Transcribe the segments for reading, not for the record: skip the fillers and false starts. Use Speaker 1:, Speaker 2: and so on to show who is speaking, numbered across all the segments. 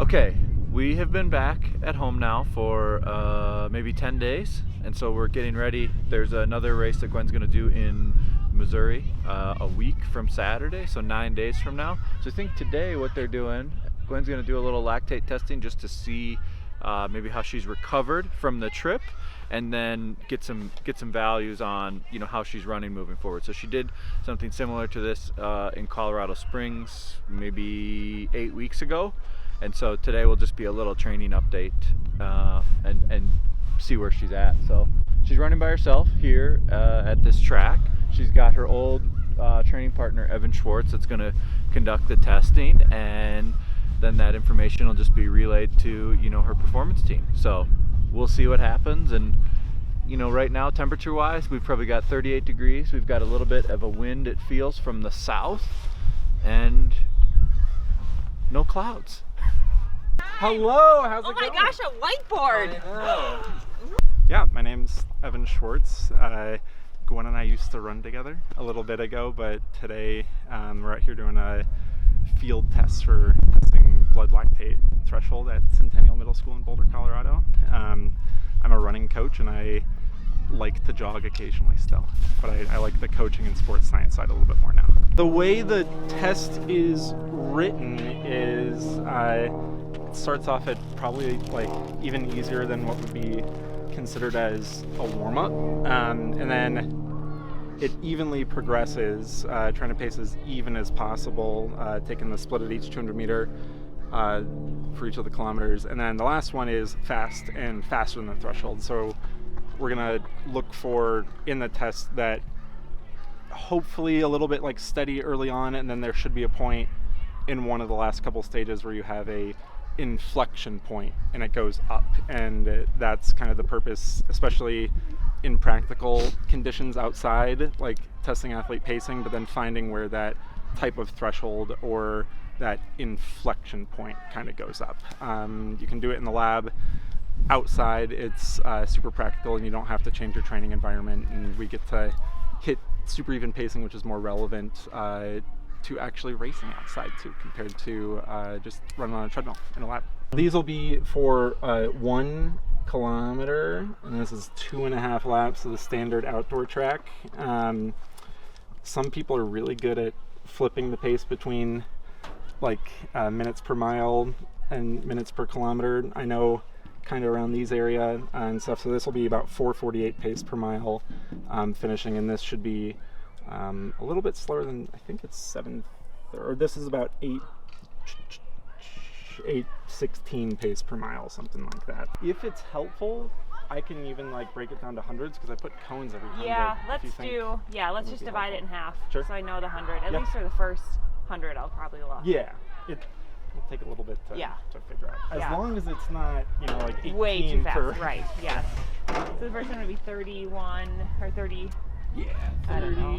Speaker 1: Okay, we have been back at home now for maybe 10 days, and so we're getting ready. There's another race that Gwen's going to do in Missouri a week from Saturday, so 9 days from now. So I think today what they're doing, Gwen's going to do a little lactate testing just to see maybe how she's recovered from the trip, and then get some values on how she's running moving forward. So she did something similar to this in Colorado Springs maybe 8 weeks ago. And so today will just be a little training update and see where she's at. So she's running by herself here at this track. She's got her old training partner, Evan Schwartz, that's going to conduct the testing, and then that information will just be relayed to her performance team. So we'll see what happens. And right now, temperature wise, we've probably got 38 degrees. We've got a little bit of a wind, it feels, from the south, and no clouds.
Speaker 2: Hello, how's it going?
Speaker 3: Oh my gosh, a whiteboard!
Speaker 2: Yeah, my name's Evan Schwartz. Gwen and I used to run together a little bit ago, but today we're out here doing a field test for testing blood lactate threshold at Centennial Middle School in Boulder, Colorado. I'm a running coach and I like to jog occasionally still, but I like the coaching and sports science side a little bit more now. The way the test is written is it starts off at probably like even easier than what would be considered as a warm-up, and then it evenly progresses, trying to pace as even as possible, taking the split at each 200 meter for each of the kilometers, and then the last one is fast and faster than the threshold. So we're gonna look for in the test that hopefully a little bit like steady early on, and then there should be a point in one of the last couple stages where you have a inflection point and it goes up, and that's kind of the purpose, especially in practical conditions outside, like testing athlete pacing, but then finding where that type of threshold or that inflection point kind of goes up. You can do it in the lab. Outside, it's super practical and you don't have to change your training environment, and we get to hit super even pacing, which is more relevant to actually racing outside too, compared to just running on a treadmill in a lab. These will be for 1 kilometer, and this is 2.5 laps of the standard outdoor track. Some people are really good at flipping the pace between like minutes per mile and minutes per kilometer. I know kind of around these area and stuff, so this will be about 4:48 pace per mile finishing, and this should be a little bit slower than, I think it's 7, or this is about 8:16 pace per mile, something like that. If it's helpful, I can even like break it down to hundreds, because I put cones every 100.
Speaker 3: Yeah, let's just divide it in half.
Speaker 2: Sure.
Speaker 3: So I know the 100. At least for the first 100, I'll probably look.
Speaker 2: Yeah, it will take a little bit to figure out. As long as it's not, like 18
Speaker 3: way too fast.
Speaker 2: per...
Speaker 3: Right, yes. So the first one would be 31 or 30.
Speaker 2: Yeah, 31.
Speaker 3: I don't know.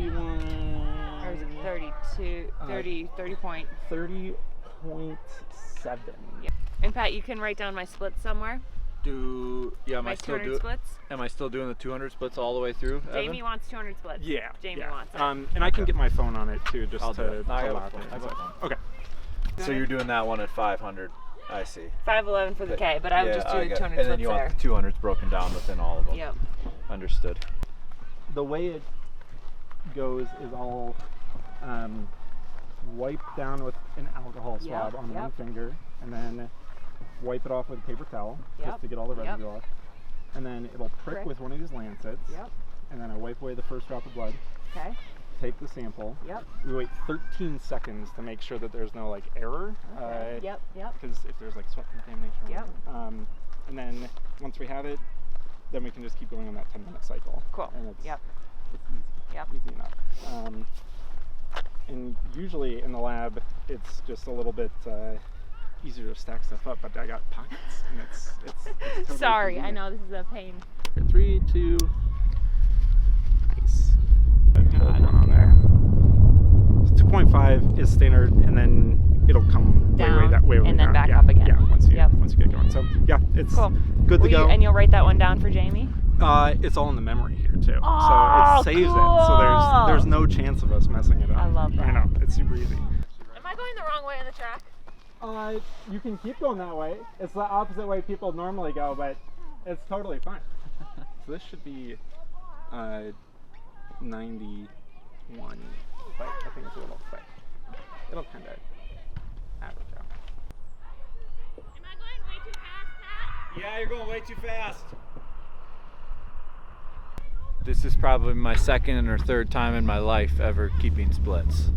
Speaker 3: Or is it 32? 30 point.
Speaker 2: 30.7.
Speaker 3: Yeah. And Pat, you can write down my splits somewhere.
Speaker 1: Am I still
Speaker 3: 200 splits?
Speaker 1: Am I still doing the 200 splits all the way through, Evan?
Speaker 3: Jamie wants 200 splits.
Speaker 2: Yeah.
Speaker 3: Jamie wants it.
Speaker 2: And I can get my phone on it too, just
Speaker 1: I'll
Speaker 2: to
Speaker 1: do it. I
Speaker 2: lock
Speaker 1: got
Speaker 2: it.
Speaker 1: a phone.
Speaker 2: Okay.
Speaker 1: So you're doing that one at 500. I see.
Speaker 3: 511 for the K, but I would just do 200 splits.
Speaker 1: And then you want the 200s broken down within all of them.
Speaker 3: Yep.
Speaker 1: Understood.
Speaker 2: The way it goes is I'll wipe down with an alcohol swab on one finger, and then wipe it off with a paper towel just to get all the residue off. And then it'll prick with one of these lancets.
Speaker 3: Yep.
Speaker 2: And then I wipe away the first drop of blood.
Speaker 3: Okay.
Speaker 2: Take the sample.
Speaker 3: Yep.
Speaker 2: We wait 13 seconds to make sure that there's no like error.
Speaker 3: Okay. Yep.
Speaker 2: Because if there's like sweat contamination.
Speaker 3: Yep.
Speaker 2: And then once we have it, then we can just keep going on that 10-minute cycle.
Speaker 3: Cool.
Speaker 2: And it's,
Speaker 3: Yep.
Speaker 2: it's easy.
Speaker 3: Yep.
Speaker 2: Easy enough. And usually in the lab, it's just a little bit easier to stack stuff up, but I got pockets, and it's totally
Speaker 3: Sorry,
Speaker 2: convenient.
Speaker 3: I know this is a pain.
Speaker 2: 3, 2, nice. Hold one on there. 2.5 is standard, and then it'll come
Speaker 3: Down,
Speaker 2: way
Speaker 3: and then
Speaker 2: down.
Speaker 3: back up again.
Speaker 2: Yeah, once you get going. So yeah, it's
Speaker 3: cool.
Speaker 2: Good to go.
Speaker 3: And you'll write that one down for Jamie?
Speaker 2: It's all in the memory here too,
Speaker 3: oh,
Speaker 2: so it saves
Speaker 3: cool.
Speaker 2: it. So there's no chance of us messing it up.
Speaker 3: I love that.
Speaker 2: I know, it's super easy.
Speaker 3: Am I going the wrong way on the track?
Speaker 2: You can keep going that way. It's the opposite way people normally go, but it's totally fine. So this should be 91, but I think it's a little quick. It'll kind of average out.
Speaker 3: Am I going way too fast, Pat?
Speaker 1: Yeah, you're going way too fast. This is probably my second or third time in my life ever keeping splits.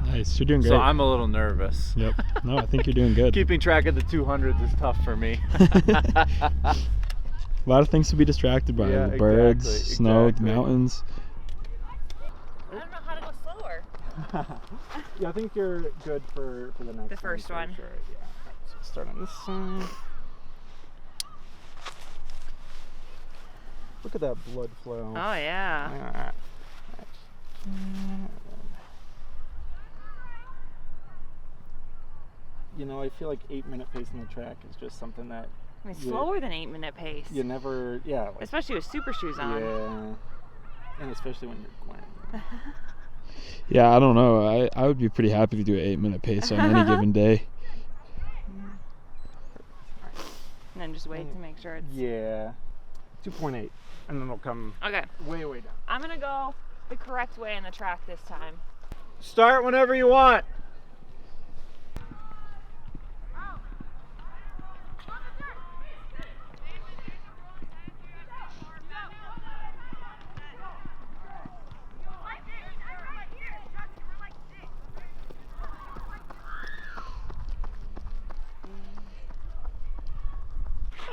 Speaker 4: Nice, you're doing great.
Speaker 1: So I'm a little nervous.
Speaker 4: Yep. No, I think you're doing good.
Speaker 1: Keeping track of the 200s is tough for me.
Speaker 4: A lot of things to be distracted by.
Speaker 1: Yeah,
Speaker 4: The birds,
Speaker 1: exactly,
Speaker 4: snow,
Speaker 1: exactly.
Speaker 4: the mountains.
Speaker 3: I don't know how to go slower.
Speaker 2: Yeah, I think you're good for the next one.
Speaker 3: The first one.
Speaker 2: Sure. Yeah. Alright, so start on this side. Look at that blood flow.
Speaker 3: Oh yeah.
Speaker 2: Alright. You know, I feel like 8-minute pace on the track is just something that
Speaker 3: I mean,
Speaker 2: Yeah.
Speaker 3: slower than 8-minute pace.
Speaker 2: you never, yeah. Like,
Speaker 3: Especially with super shoes on.
Speaker 2: yeah. And especially when you're Gwen.
Speaker 4: Yeah, I don't know. I would be pretty happy to do an 8-minute pace on any given day.
Speaker 3: And then just wait to make sure it's.
Speaker 2: Yeah. 2.8. And then it'll come
Speaker 3: Okay.
Speaker 2: way down.
Speaker 3: I'm gonna go the correct way on the track this time.
Speaker 1: Start whenever you want.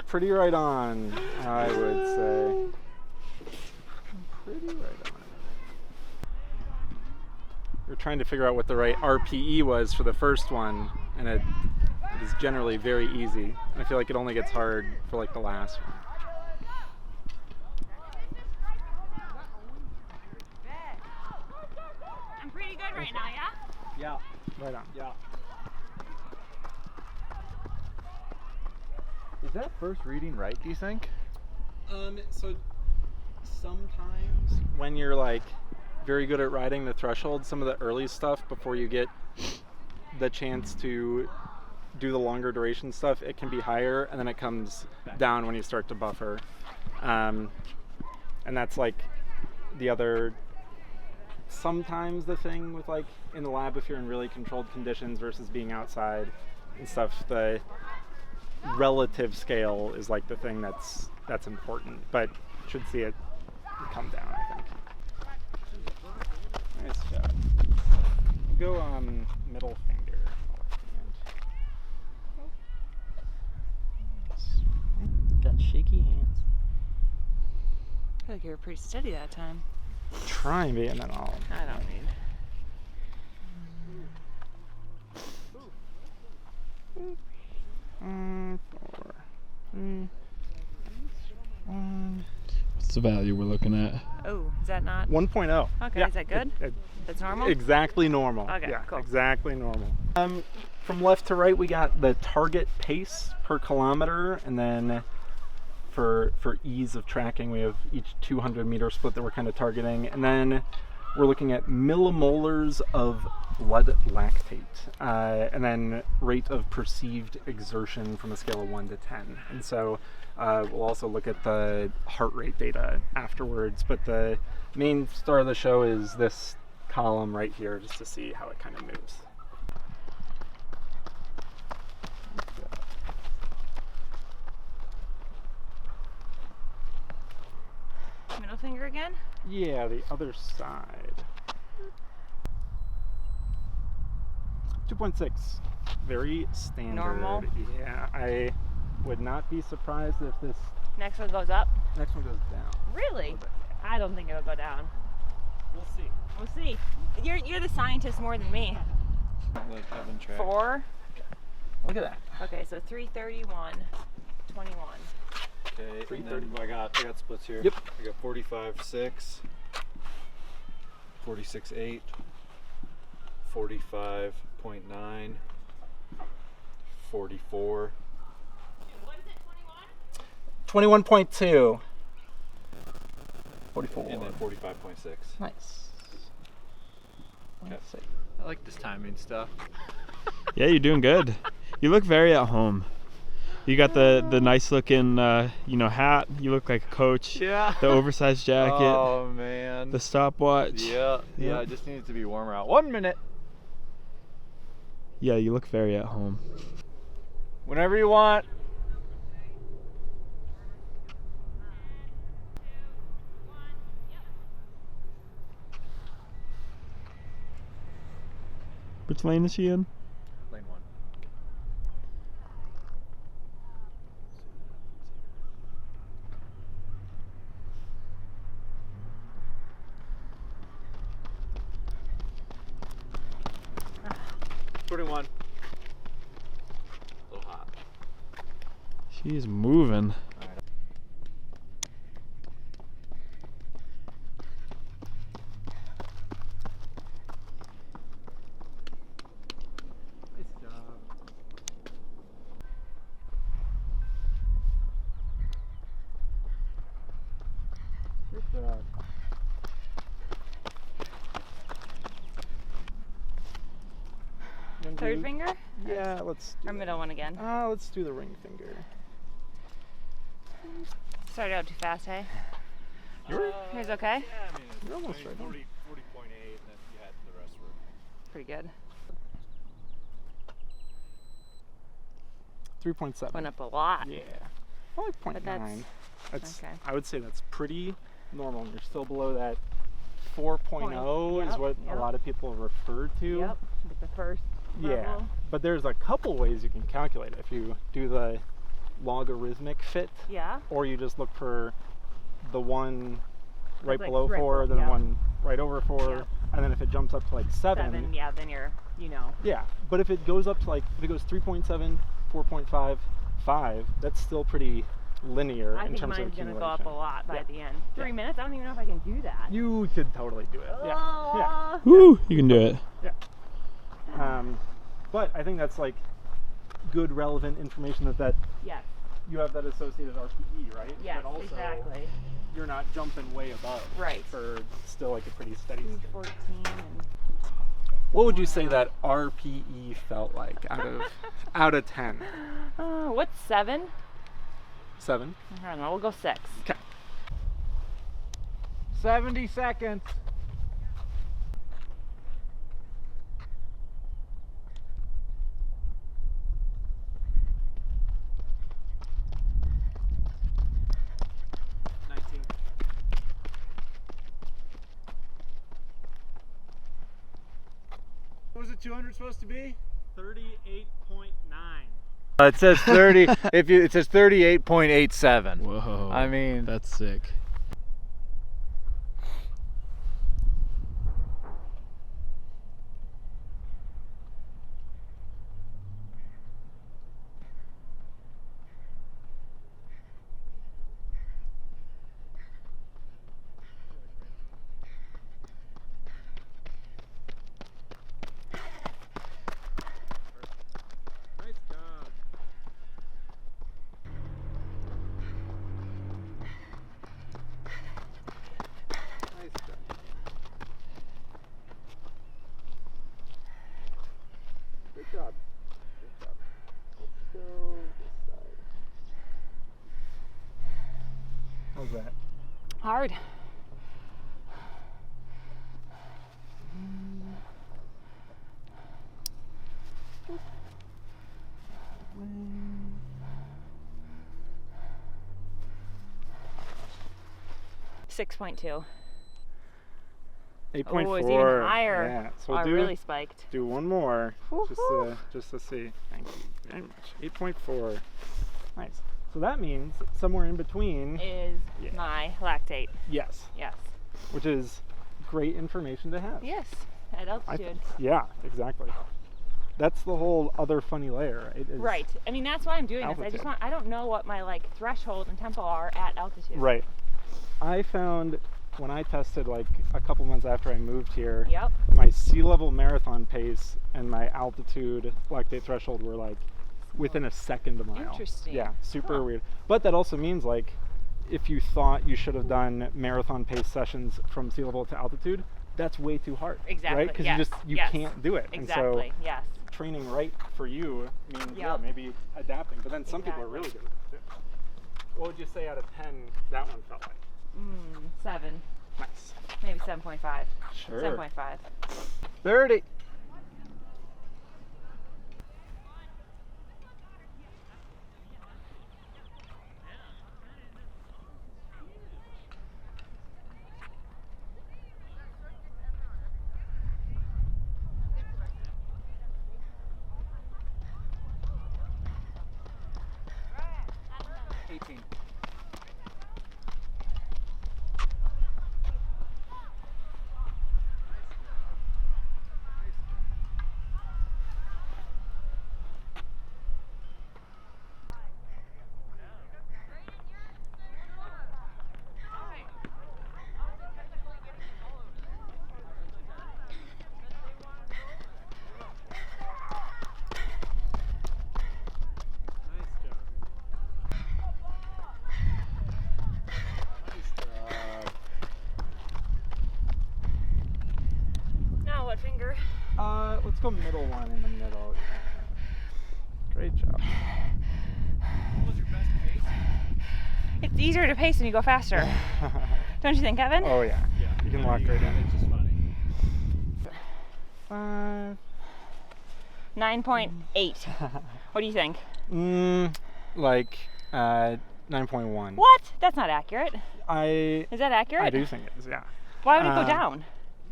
Speaker 2: Pretty right on, I would say. Pretty right on. We're trying to figure out what the right RPE was for the first one, and it is generally very easy. I feel like it only gets hard for like the last one.
Speaker 3: I'm pretty good right now, yeah?
Speaker 1: Yeah,
Speaker 2: Right on.
Speaker 1: yeah. Is that first reading right, do you think?
Speaker 2: So sometimes when you're like very good at riding the threshold, some of the early stuff before you get the chance to do the longer duration stuff, it can be higher, and then it comes down when you start to buffer. And that's like the other, sometimes the thing with like in the lab, if you're in really controlled conditions versus being outside and stuff, the relative scale is like the thing that's important, but should see it come down, I think. Nice job. Go middle finger. Got shaky hands.
Speaker 3: I feel like you were pretty steady that time.
Speaker 2: Try and be, and then I'll.
Speaker 3: I don't need.
Speaker 2: Four, three, one.
Speaker 4: What's the value we're looking at?
Speaker 3: Oh, is that not?
Speaker 2: 1.0.
Speaker 3: Okay,
Speaker 2: Yeah,
Speaker 3: is that good? That's normal?
Speaker 2: Exactly normal.
Speaker 3: Okay,
Speaker 2: yeah,
Speaker 3: cool.
Speaker 2: Exactly normal. From left to right, we got the target pace per kilometer, and then for ease of tracking, we have each 200-meter split that we're kind of targeting, and then we're looking at millimolars of blood lactate, and then rate of perceived exertion from a scale of 1 to 10. And so we'll also look at the heart rate data afterwards, but the main star of the show is this column right here, just to see how it kind of moves.
Speaker 3: Middle finger again?
Speaker 2: Yeah, the other side. 2.6. Very standard.
Speaker 3: Normal?
Speaker 2: Yeah, I would not be surprised if this
Speaker 3: Next one goes up?
Speaker 2: next one goes down.
Speaker 3: Really? I don't think it'll go down.
Speaker 2: We'll see.
Speaker 3: We'll see. You're the scientist more than me.
Speaker 1: Let Evan track.
Speaker 3: 4?
Speaker 2: Look at that.
Speaker 3: Okay, so 331, 21.
Speaker 1: Okay, and then I got splits here.
Speaker 2: Yep.
Speaker 1: I got 45.6, 46.8, 45.9, 44.
Speaker 3: What is it, 21?
Speaker 2: 21.2. 44.
Speaker 1: And then 45.6.
Speaker 2: Nice.
Speaker 1: Okay. I like this timing stuff.
Speaker 4: Yeah, you're doing good. You look very at home. You got the nice looking hat. You look like a coach.
Speaker 1: Yeah.
Speaker 4: The oversized jacket.
Speaker 1: Oh man.
Speaker 4: The stopwatch.
Speaker 1: Yeah. It just needs to be warmer out. 1 minute.
Speaker 4: Yeah, you look very at home.
Speaker 1: Whenever you want.
Speaker 4: Which lane is she in?
Speaker 1: Lane 1. One. A little hot.
Speaker 4: She's moving.
Speaker 2: Nice job. Good job.
Speaker 3: Third finger?
Speaker 2: Yeah, let's do
Speaker 3: Or middle one again?
Speaker 2: let's do the ring finger.
Speaker 3: Started out too fast, hey? Yours okay?
Speaker 1: Yeah, I mean,
Speaker 2: You're almost right.
Speaker 1: 40.8, and then you had the rest were.
Speaker 3: Pretty good.
Speaker 2: 3.7.
Speaker 3: Went up a lot.
Speaker 2: Yeah. Probably 0.9.
Speaker 3: But
Speaker 2: That's
Speaker 3: okay.
Speaker 2: I would say that's pretty normal. You're still below that 4.0 is
Speaker 3: Yep,
Speaker 2: what
Speaker 3: yep.
Speaker 2: a lot of people refer to.
Speaker 3: Yep, with the first
Speaker 2: Yeah.
Speaker 3: level.
Speaker 2: But there's a couple ways you can calculate it. If you do the logarithmic fit,
Speaker 3: Yeah.
Speaker 2: or you just look for the one right
Speaker 3: like
Speaker 2: below
Speaker 3: right
Speaker 2: 4,
Speaker 3: below,
Speaker 2: then
Speaker 3: yeah.
Speaker 2: one right over 4,
Speaker 3: Yep.
Speaker 2: and then if it jumps up to like 7,
Speaker 3: Yeah, then you're,
Speaker 2: yeah. But if it goes up to like, if it goes 3.7, 4.5, 5, that's still pretty linear
Speaker 3: I
Speaker 2: in
Speaker 3: think
Speaker 2: terms of
Speaker 3: mine's
Speaker 2: accumulation.
Speaker 3: gonna go up a lot by
Speaker 2: Yeah.
Speaker 3: the end. 3
Speaker 2: Yeah.
Speaker 3: minutes? I don't even know if I can do that.
Speaker 2: You could totally do it. Yeah. Yeah.
Speaker 4: Woo! You can do it.
Speaker 2: But I think that's like good relevant information that
Speaker 3: Yes.
Speaker 2: you have that associated RPE, right?
Speaker 3: Yes,
Speaker 2: but also
Speaker 3: exactly.
Speaker 2: you're not jumping way above.
Speaker 3: Right.
Speaker 2: For still like a pretty steady state.
Speaker 3: 14 and
Speaker 2: What would you say that RPE felt like out of 10?
Speaker 3: what's 7?
Speaker 2: 7.
Speaker 3: I don't know. We'll go 6.
Speaker 2: Okay.
Speaker 1: 70 seconds.
Speaker 5: What was it 200 supposed to be?
Speaker 2: 38.9.
Speaker 1: It says 30. It says 38.87.
Speaker 4: Whoa.
Speaker 1: I mean,
Speaker 4: that's sick.
Speaker 2: Nice job. Nice job. Good job. Good job. Let's go this side. How's that?
Speaker 3: Hard. $6.2.
Speaker 2: 8.4.
Speaker 3: Oh, it's even higher.
Speaker 2: Yeah. So
Speaker 3: I
Speaker 2: do
Speaker 3: really spiked.
Speaker 2: do one more
Speaker 3: Woo-hoo.
Speaker 2: just to see. Thank you very much. 8.4. Nice. So that means somewhere in between.
Speaker 3: Is
Speaker 2: Yeah.
Speaker 3: my lactate.
Speaker 2: Yes.
Speaker 3: Yes.
Speaker 2: Which is great information to have.
Speaker 3: Yes. At altitude.
Speaker 2: Yeah, exactly. That's the whole other funny layer, right? Is-
Speaker 3: Right. I mean, that's why I'm doing this.
Speaker 2: Altitude.
Speaker 3: I don't know what my threshold and tempo are at altitude.
Speaker 2: Right. I found when I tested like a couple months after I moved here,
Speaker 3: Yep.
Speaker 2: my sea level marathon pace and my altitude lactate threshold were like within a second a mile.
Speaker 3: Interesting.
Speaker 2: Yeah, super
Speaker 3: Huh.
Speaker 2: weird. But that also means like if you thought you should have done marathon pace sessions from sea level to altitude, that's way too hard.
Speaker 3: Exactly.
Speaker 2: Right? Because
Speaker 3: yes.
Speaker 2: you
Speaker 3: yes.
Speaker 2: can't do it.
Speaker 3: Exactly.
Speaker 2: And so
Speaker 3: yes.
Speaker 2: training right for you means yeah,
Speaker 3: Yep.
Speaker 2: maybe adapting. But then some people are really
Speaker 3: Exactly.
Speaker 2: good at it too. What would you say out of 10 that one felt like?
Speaker 3: 7,
Speaker 2: Nice.
Speaker 3: maybe 7.5.
Speaker 2: Sure.
Speaker 3: 7.5.
Speaker 2: 30.
Speaker 3: Now what finger?
Speaker 2: Let's go middle one in the middle. Great job.
Speaker 5: What was your best pace?
Speaker 3: It's easier to pace when you go faster. Don't you think, Evan?
Speaker 2: Oh yeah. You can lock right in.
Speaker 5: It's just funny.
Speaker 3: 9.8. What do you think?
Speaker 2: Like 9.1.
Speaker 3: What? That's not accurate.
Speaker 2: I
Speaker 3: Is that accurate?
Speaker 2: I do think it is, yeah.
Speaker 3: Why would it go down?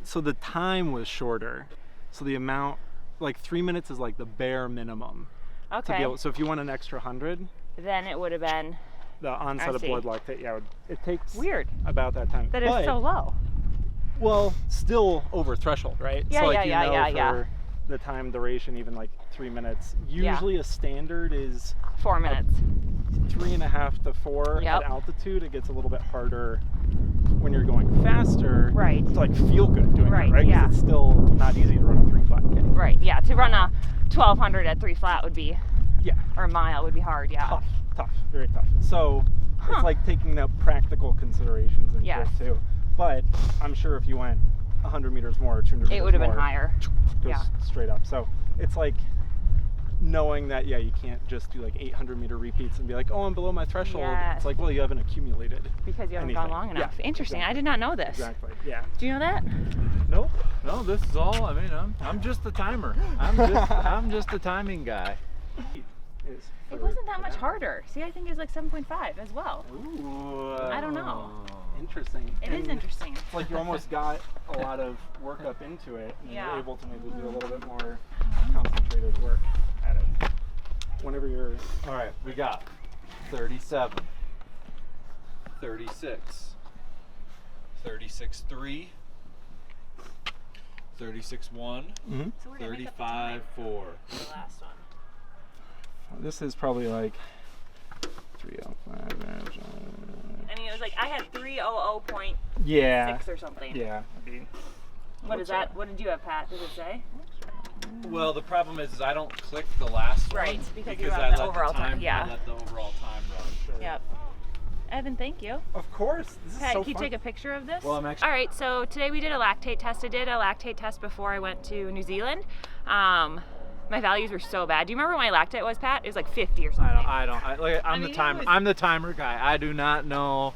Speaker 2: So the time was shorter. So the amount, like 3 minutes is like the bare minimum. To be
Speaker 3: Okay.
Speaker 2: able, so if you want an extra 100,
Speaker 3: Then it would have been
Speaker 2: the onset of
Speaker 3: see.
Speaker 2: blood lactate, yeah, it takes
Speaker 3: weird
Speaker 2: about that time.
Speaker 3: that it's so low.
Speaker 2: Well, still over threshold, right?
Speaker 3: Yeah,
Speaker 2: so like
Speaker 3: yeah,
Speaker 2: you know
Speaker 3: yeah.
Speaker 2: for the time duration, even like 3 minutes. Usually a standard is
Speaker 3: 4 minutes.
Speaker 2: 3.5 to 4
Speaker 3: Yep.
Speaker 2: at altitude. It gets a little bit harder when you're going faster.
Speaker 3: Right.
Speaker 2: To like feel good doing
Speaker 3: Right,
Speaker 2: it, right? 'Cause
Speaker 3: yeah.
Speaker 2: it's still not easy to run a 3 flat K.
Speaker 3: Right, yeah. To run a 1200 at 3 flat would be,
Speaker 2: Yeah.
Speaker 3: or a mile would be hard, yeah.
Speaker 2: Tough, very tough. So it's like taking the practical considerations into
Speaker 3: Yes.
Speaker 2: it too. But I'm sure if you went 100 meters more or 200 meters
Speaker 3: It would have been
Speaker 2: more,
Speaker 3: higher.
Speaker 2: goes
Speaker 3: Yeah.
Speaker 2: straight up. So it's like knowing that, yeah, you can't just do like 800-meter repeats and be like, oh, I'm below my threshold.
Speaker 3: Yes.
Speaker 2: It's like, well, you haven't accumulated.
Speaker 3: Because you haven't gone
Speaker 2: anything.
Speaker 3: long enough.
Speaker 2: Yeah,
Speaker 3: Interesting.
Speaker 2: exactly.
Speaker 3: I did not know this.
Speaker 2: Exactly. Yeah.
Speaker 3: Do you know that?
Speaker 1: Nope. No, this is all. I mean, I'm just the timer. I'm just the timing guy.
Speaker 2: Is
Speaker 3: It
Speaker 2: for-
Speaker 3: wasn't that
Speaker 2: for
Speaker 3: much
Speaker 2: now.
Speaker 3: harder. See, I think it's like 7.5 as well.
Speaker 2: Ooh.
Speaker 3: I don't know.
Speaker 2: Interesting.
Speaker 3: It is
Speaker 2: And
Speaker 3: interesting.
Speaker 2: It's like you almost got a lot of work up into it, and
Speaker 3: Yeah.
Speaker 2: you're able to maybe do a little bit more concentrated work at it. Whenever you're
Speaker 1: All right, we got 37, 36, 36.3, 36.1,
Speaker 3: So we're gonna make up the
Speaker 1: 35.4.
Speaker 3: the last one.
Speaker 2: this is probably like 305.
Speaker 3: I mean, it was like I had 300.6
Speaker 2: Yeah.
Speaker 3: or something.
Speaker 2: Yeah. I mean,
Speaker 3: What is that? What did you have, Pat? Does it say?
Speaker 1: Well, the problem is I don't click the last
Speaker 3: Right,
Speaker 1: one
Speaker 3: because you
Speaker 1: I
Speaker 3: have the
Speaker 1: let
Speaker 3: overall
Speaker 1: the
Speaker 3: time,
Speaker 1: time.
Speaker 3: yeah.
Speaker 1: I let the overall time run.
Speaker 3: Yep. Evan, thank you.
Speaker 2: of course. This is
Speaker 3: Pat,
Speaker 2: so
Speaker 3: can you
Speaker 2: fun.
Speaker 3: take a picture of this?
Speaker 1: Well, I'm actually.
Speaker 3: All right, so today we did a lactate test. I did a lactate test before I went to New Zealand. My values were so bad. Do you remember what my lactate was, Pat? It was like 50 or something.
Speaker 1: I'm
Speaker 3: mean,
Speaker 1: the timer.
Speaker 3: it was-
Speaker 1: I'm the timer guy. I do not know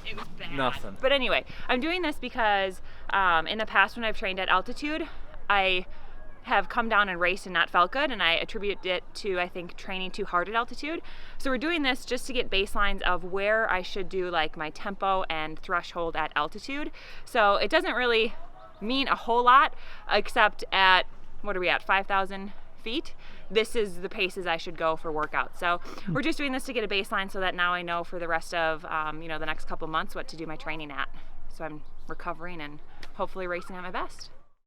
Speaker 3: It was bad.
Speaker 1: nothing.
Speaker 3: But anyway, I'm doing this because in the past when I've trained at altitude, I have come down and raced and not felt good, and I attribute it to, I think, training too hard at altitude. So we're doing this just to get baselines of where I should do like my tempo and threshold at altitude. So it doesn't really mean a whole lot, except at, what are we at, 5,000 feet? This is the paces I should go for workouts. So we're just doing this to get a baseline so that now I know for the rest of the next couple months what to do my training at. So I'm recovering and hopefully racing at my best.